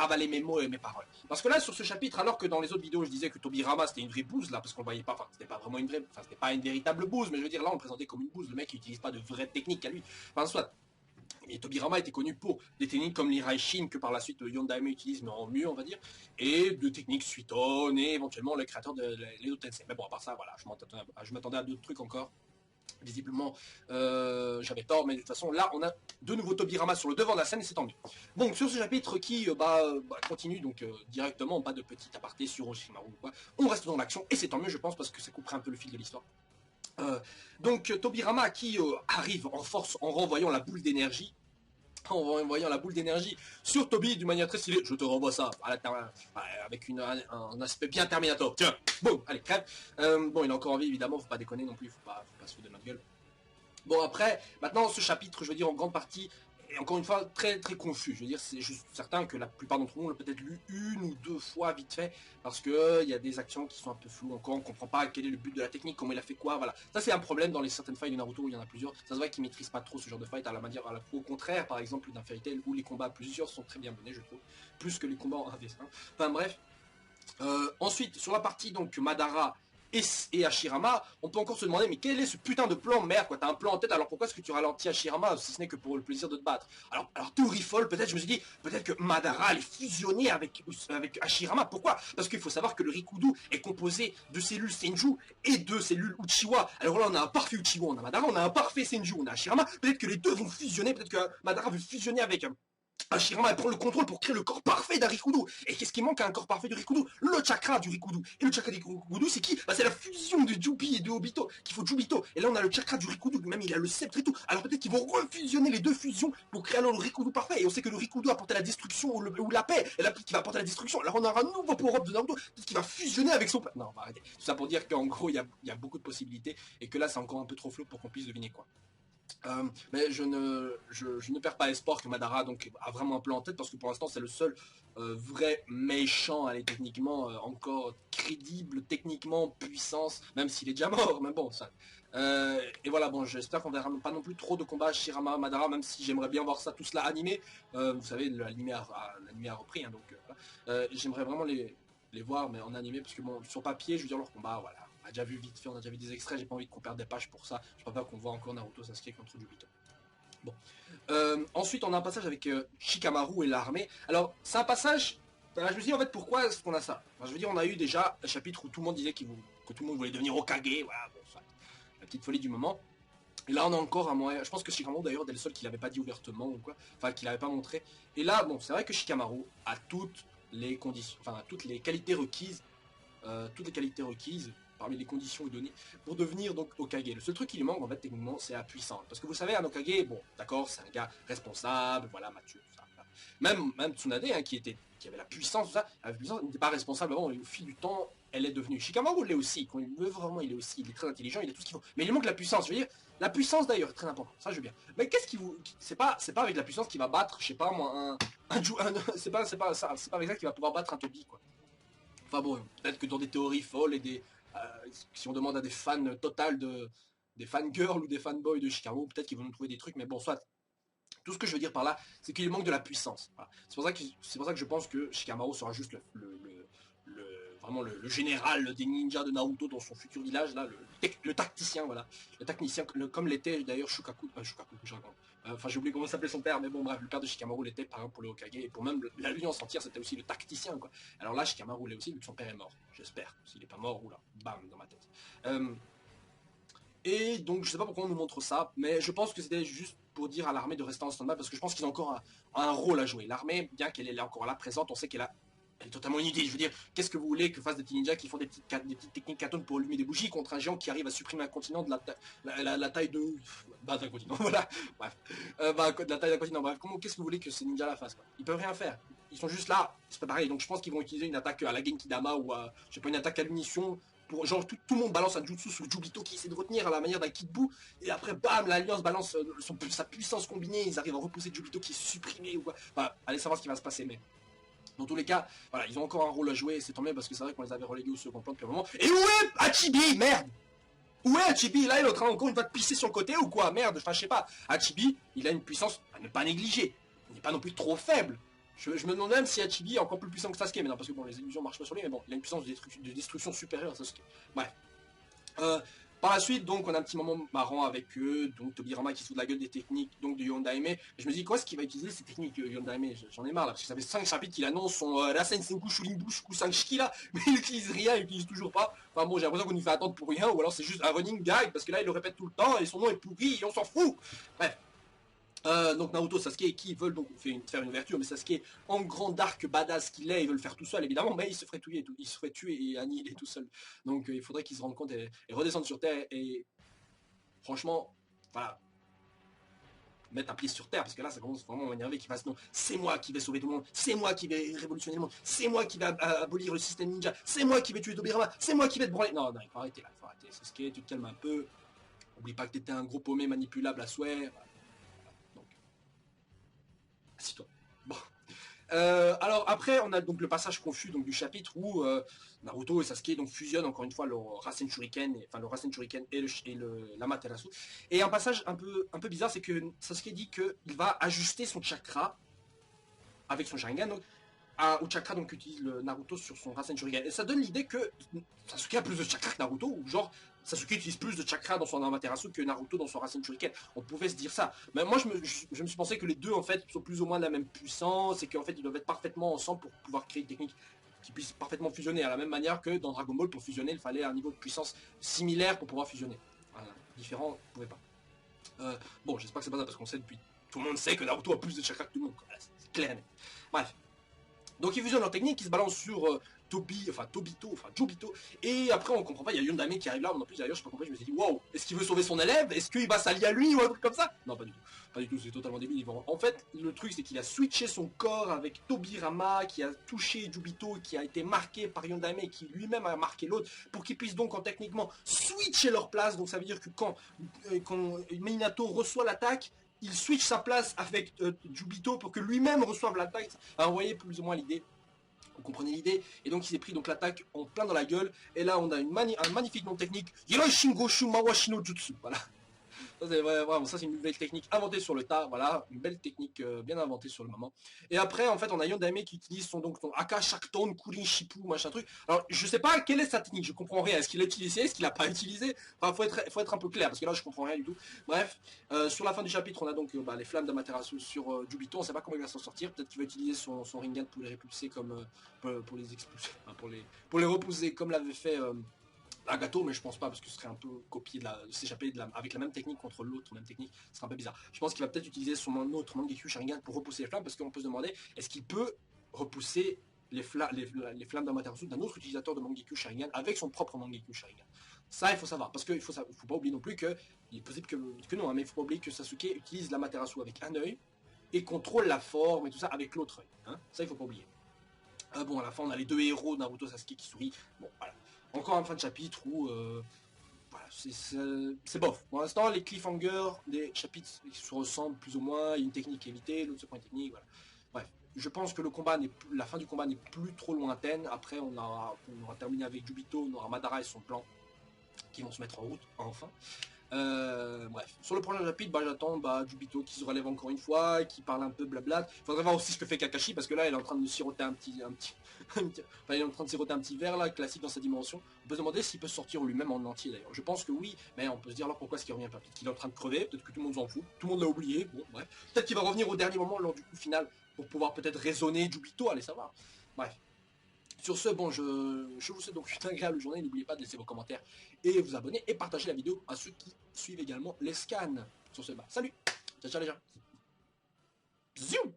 avaler mes mots et mes paroles. Parce que là, sur ce chapitre, alors que dans les autres vidéos, je disais que Tobirama c'était une vraie bouse, là, parce qu'on voyait pas, enfin, c'était pas vraiment une vraie, enfin, c'était pas une véritable bouse, mais je veux dire, là, on le présentait comme une bouse, le mec, il utilise pas de vraie technique à lui. Enfin, soit. Et Tobirama était connu pour des techniques comme l'Iraishin, que par la suite Yondaime utilise, mais en mieux, on va dire, et de techniques Suiton, et éventuellement le créateur de l'Edo Tensei. Mais bon, à part ça, voilà, je m'attendais à d'autres trucs encore. Visiblement, j'avais tort, mais de toute façon, là, on a de nouveau Tobirama sur le devant de la scène, et c'est tant mieux. Donc, sur ce chapitre qui continue, donc directement, pas de petit aparté sur Orochimaru ou quoi, on reste dans l'action, et c'est tant mieux, je pense, parce que ça couperait un peu le fil de l'histoire. Donc, Tobirama qui arrive en force en renvoyant la boule d'énergie, sur Toby d'une manière très stylée. Je te renvoie ça avec un aspect bien Terminator. Tiens, boum, allez, crève. Bon, il a encore envie, évidemment, faut pas déconner non plus, faut pas se foutre de notre gueule. Bon, après, maintenant, ce chapitre, je veux dire, en grande partie, est encore une fois très très confus. Je veux dire, c'est juste certain que la plupart d'entre nous l'ont peut-être lu une ou deux fois vite fait, parce que il y a des actions qui sont un peu floues encore, on comprend pas quel est le but de la technique, comment il a fait quoi, voilà. Ça c'est un problème dans les certaines fights de Naruto où il y en a plusieurs. Ça se voit qu'ils maîtrisent pas trop ce genre de fight au contraire, par exemple, d'un Fairy Tail où les combats à plusieurs sont très bien menés, je trouve, plus que les combats en 1v1. Enfin bref. Ensuite, sur la partie donc Madara et Hashirama, on peut encore se demander mais quel est ce putain de plan, merde quoi, t'as un plan en tête, alors pourquoi est-ce que tu ralentis Hashirama si ce n'est que pour le plaisir de te battre? Alors théorie folle, peut-être je me suis dit, peut-être que Madara allait fusionner avec Hashirama, pourquoi? Parce qu'il faut savoir que le Rikudo est composé de cellules Senju et de cellules Uchiwa, alors là on a un parfait Uchiwa, on a Madara, on a un parfait Senju, on a Hashirama, peut-être que les deux vont fusionner, peut-être que Madara veut fusionner avec Hashirama prend le contrôle pour créer le corps parfait d'un Rikudo. Et qu'est-ce qui manque à un corps parfait du Rikudo? Le chakra du Rikudo. Et le chakra du Rikudo, c'est qui? Bah c'est la fusion de Jubi et de Obito, qu'il faut Jubito. Et là on a le chakra du Rikudo, même il a le sceptre et tout. Alors peut-être qu'ils vont refusionner les deux fusions pour créer alors le Rikudo parfait. Et on sait que le Rikudo apporte la destruction ou la paix. Et là peut-être qu'il va apporter la destruction. Alors on aura un nouveau power-up de Naruto, peut-être qu'il va fusionner avec son... Non, on va arrêter. Tout ça pour dire qu'en gros il y a beaucoup de possibilités et que là c'est encore un peu trop flou pour qu'on puisse deviner quoi. Mais je ne perds pas espoir que Madara donc a vraiment un plan en tête, parce que pour l'instant c'est le seul vrai méchant, elle est techniquement encore crédible, techniquement puissance, même s'il est déjà mort, mais bon ça. Et voilà, bon, j'espère qu'on verra pas non plus trop de combats Shirama Madara, même si j'aimerais bien voir ça tout cela animé. Vous savez, l'animé a repris, hein, donc j'aimerais vraiment les voir, mais en animé, parce que bon, sur papier, je veux dire, leur combat, voilà, on a déjà vu vite fait, on a déjà vu des extraits, j'ai pas envie qu'on perde des pages pour ça, je préfère qu'on voit encore Naruto Sasuke contre Jubito. Bon. Ensuite, on a un passage avec Shikamaru et l'armée. Alors, c'est un passage, je me dis en fait, pourquoi est-ce qu'on a ça? Enfin, je veux dire, on a eu déjà un chapitre où tout le monde disait que tout le monde voulait devenir Hokage, voilà, bon, ça, la petite folie du moment. Et là on a encore un moyen, je pense que Shikamaru d'ailleurs est le seul qui l'avait pas dit ouvertement ou quoi, enfin qui l'avait pas montré. Et là bon c'est vrai que Shikamaru a toutes les conditions, enfin toutes les qualités requises, parmi les conditions données pour devenir donc Hokage. Le seul truc qui lui manque en fait techniquement c'est la puissance. Parce que vous savez un Hokage, bon d'accord c'est un gars responsable, voilà mature, tout ça. Voilà. Même Tsunade hein, qui avait la puissance, tout ça, la puissance n'était pas responsable avant, et au fil du temps elle est devenue. Shikamaru l'est aussi, quand il veut vraiment il est aussi, il est très intelligent, il a tout ce qu'il faut. Mais il manque la puissance, je veux dire, la puissance d'ailleurs est très importante, ça je veux bien. Mais qu'est-ce qui vous... C'est pas avec la puissance qu'il va battre, je sais pas moi, c'est pas avec ça qu'il va pouvoir battre un Toby quoi. Enfin bon, peut-être que dans des théories folles et des... si on demande à des fans total des fangirls ou des fanboys de Shikamaru, peut-être qu'ils vont nous trouver des trucs, mais bon, soit. Tout ce que je veux dire par là, c'est qu'il manque de la puissance. Voilà. C'est pour ça que je pense que Shikamaru sera juste vraiment le général des ninjas de Naruto dans son futur village, là, le tacticien, voilà. Le tacticien, comme l'était d'ailleurs Shukaku, je raconte. Enfin, j'ai oublié comment s'appelait son père, mais bon, bref, le père de Shikamaru l'était, par exemple, pour le Hokage, et pour même l'alliance entière, c'était aussi le tacticien, quoi. Alors là, Shikamaru l'est aussi, vu que son père est mort. J'espère. S'il est pas mort, oula, bam, dans ma tête. Et donc, je sais pas pourquoi on nous montre ça, mais je pense que c'était juste pour dire à l'armée de rester en stand-by, parce que je pense qu'ils ont encore un rôle à jouer. L'armée, bien qu'elle est là encore là présente, on sait qu'elle est totalement inutile. Je veux dire, qu'est-ce que vous voulez que fassent des petits ninjas qui font des petites techniques catones pour allumer des bougies contre un géant qui arrive à supprimer un continent de la taille de... d'un continent, voilà. Bref. De la taille d'un continent, bref. Qu'est-ce que vous voulez que ces ninjas la fassent, quoi? Ils peuvent rien faire. Ils sont juste là, c'est pas pareil. Donc je pense qu'ils vont utiliser une attaque à la Genkidama ou à, je sais pas, une attaque à munitions. Pour, genre tout le monde balance un jutsu sur Jubito qui essaie de retenir à la manière d'un Kid Buu, et après bam, l'alliance balance sa puissance combinée, ils arrivent à repousser Jubito qui est supprimé ou quoi. Enfin, allez savoir ce qui va se passer, mais dans tous les cas, voilà, ils ont encore un rôle à jouer, c'est tant mieux parce que c'est vrai qu'on les avait relégués au second plan depuis un moment. Et où est Hachibi, merde? Où est Hachibi? Là il est en train encore une fois de pisser sur le côté ou quoi? Merde, enfin je sais pas. Hachibi, il a une puissance à ne pas négliger. Il n'est pas non plus trop faible. Je me demande même si Hachibi est encore plus puissant que Sasuke maintenant, parce que bon, les illusions marchent pas sur lui, mais bon, il a une puissance de destruction supérieure à Sasuke. Bref. Euh, Par la suite, donc, on a un petit moment marrant avec eux, donc Tobirama qui se fout de la gueule des techniques donc de Yondaime. Et je me dis, quoi est-ce qu'il va utiliser ces techniques Yondaime? J'en ai marre là, parce que ça fait 5 chapitres qu'il annonce son Rasen Senku Shurinbu Shuku Sanshiki là, mais il utilise rien, il utilise toujours pas. Enfin bon, j'ai l'impression qu'on nous fait attendre pour rien, ou alors c'est juste un running gag, parce que là il le répète tout le temps, et son nom est pourri, et on s'en fout. Bref. Donc Naruto, Sasuke qui veulent donc faire une ouverture, mais Sasuke en grand dark badass qu'il est, ils veulent le faire tout seul évidemment, mais il se ferait tuer, il se ferait tuer et annihiler tout seul. Donc il faudrait qu'il se rende compte et redescendre sur terre et franchement, voilà, mettre un pied sur terre, parce que là ça commence vraiment à m'énerver qu'il fasse non, c'est moi qui vais sauver tout le monde, c'est moi qui vais révolutionner le monde, c'est moi qui vais abolir le système ninja, c'est moi qui vais tuer Tobirama, c'est moi qui vais te branler. Non, non, il faut arrêter là, il faut arrêter. Sasuke, tu te calmes un peu, oublie pas que t'étais un gros paumé manipulable à souhait. Voilà. Donc, assis-toi. Bon. Alors après, on a donc le passage confus donc, du chapitre où Naruto et Sasuke donc fusionnent encore une fois le Rasen Shuriken, enfin le Rasen Shuriken et l'Amaterasu. Et un passage un peu bizarre, c'est que Sasuke dit qu'il va ajuster son chakra avec son Sharingan, donc, au chakra donc qu'utilise le Naruto sur son Rasen Shuriken. Et ça donne l'idée que Sasuke a plus de chakra que Naruto, ou genre Sasuke utilise plus de chakra dans son Amaterasu que Naruto dans son Rasen Shuriken. On pouvait se dire ça. Mais moi, je me suis pensé que les deux, en fait, sont plus ou moins de la même puissance et qu'en fait, ils doivent être parfaitement ensemble pour pouvoir créer une technique qui puisse parfaitement fusionner. À la même manière que dans Dragon Ball, pour fusionner, il fallait un niveau de puissance similaire pour pouvoir fusionner. Voilà. Différent, on pouvait pas. Bon, j'espère que c'est pas ça parce qu'on sait depuis. Tout le monde sait que Naruto a plus de chakra que tout le monde. Voilà, c'est clair. Bref. Donc ils fusionnent leur technique, ils se balancent sur Jobito, et après on comprend pas, il y a Yondaime qui arrive là, en plus d'ailleurs je sais pas compris, je me suis dit waouh, est-ce qu'il veut sauver son élève, est-ce qu'il va s'allier à lui ou un truc comme ça? Non, pas du tout, c'est totalement débile. En fait, le truc c'est qu'il a switché son corps avec Tobirama, qui a touché Jubito, qui a été marqué par Yondaime, qui lui-même a marqué l'autre, pour qu'ils puissent donc techniquement switcher leur place, donc ça veut dire que quand Minato reçoit l'attaque, il switch sa place avec Jubito pour que lui-même reçoive l'attaque. Alors, vous voyez plus ou moins l'idée. Vous comprenez l'idée. Et donc il s'est pris donc l'attaque en plein dans la gueule. Et là on a un magnifique nom technique. Hiroshin Mawashi no Jutsu. Voilà. Ça, c'est vraiment, ça c'est une nouvelle technique inventée sur le tas, voilà, une belle technique bien inventée sur le moment. Et après, en fait, on a Yondaime qui utilise son Aka Shakuton, Kurin Shippu, machin truc. Alors, je sais pas quelle est sa technique, je comprends rien. Est-ce qu'il l'a utilisé, est-ce qu'il l'a pas utilisé? Enfin, faut être un peu clair, parce que là, je comprends rien du tout. Bref, sur la fin du chapitre, on a donc les flammes d'Amaterasu sur Jubito, on sait pas comment il va s'en sortir. Peut-être qu'il va utiliser son Rinnegan pour les repulser comme, pour les expulser, enfin, pour les repousser comme l'avait fait... Nagato, mais je pense pas parce que ce serait un peu copier de s'échapper avec la même technique contre l'autre même technique, ce serait un peu bizarre. Je pense qu'il va peut-être utiliser son autre Mangekyou Sharingan pour repousser les flammes, parce qu'on peut se demander est-ce qu'il peut repousser les flammes d'Amaterasu d'un autre utilisateur de Mangekyou Sharingan avec son propre Mangekyou Sharingan. Ça, il faut savoir, parce qu'il faut pas oublier non plus que il est possible que non, hein, mais il faut pas oublier que Sasuke utilise l'Amaterasu avec un œil et contrôle la forme et tout ça avec l'autre œil. Hein, ça, il faut pas oublier. Bon, à la fin, on a les deux héros, Naruto et Sasuke, qui sourient. Bon, voilà. Encore un fin de chapitre où voilà, c'est bof. Pour l'instant, les cliffhangers des chapitres se ressemblent plus ou moins. Il y a une technique évitée, l'autre se prend une technique. Voilà. Bref, je pense que la fin du combat n'est plus trop lointaine. Après, on aura terminé avec Jubito, on aura Madara et son plan qui vont se mettre en route, enfin. Bref, sur le prochain chapitre, j'attends Jubito qui se relève encore une fois, qui parle un peu blabla. Il faudrait voir aussi ce que fait Kakashi, parce que là, elle est en train de siroter enfin, il est en train de siroter un petit verre là, classique dans sa dimension. On peut se demander s'il peut sortir lui-même en entier d'ailleurs. Je pense que oui, mais on peut se dire alors pourquoi est-ce qu'il revient pas? Peut-être qu'il est en train de crever, peut-être que tout le monde s'en fout, tout le monde l'a oublié, bon bref. Peut-être qu'il va revenir au dernier moment lors du coup final pour pouvoir peut-être raisonner Jubito, allez savoir. Bref. Sur ce, bon, je vous souhaite donc une agréable journée. N'oubliez pas de laisser vos commentaires et vous abonner et partager la vidéo à ceux qui suivent également les scans. Sur ce, salut, ciao ciao les gens. Ziou.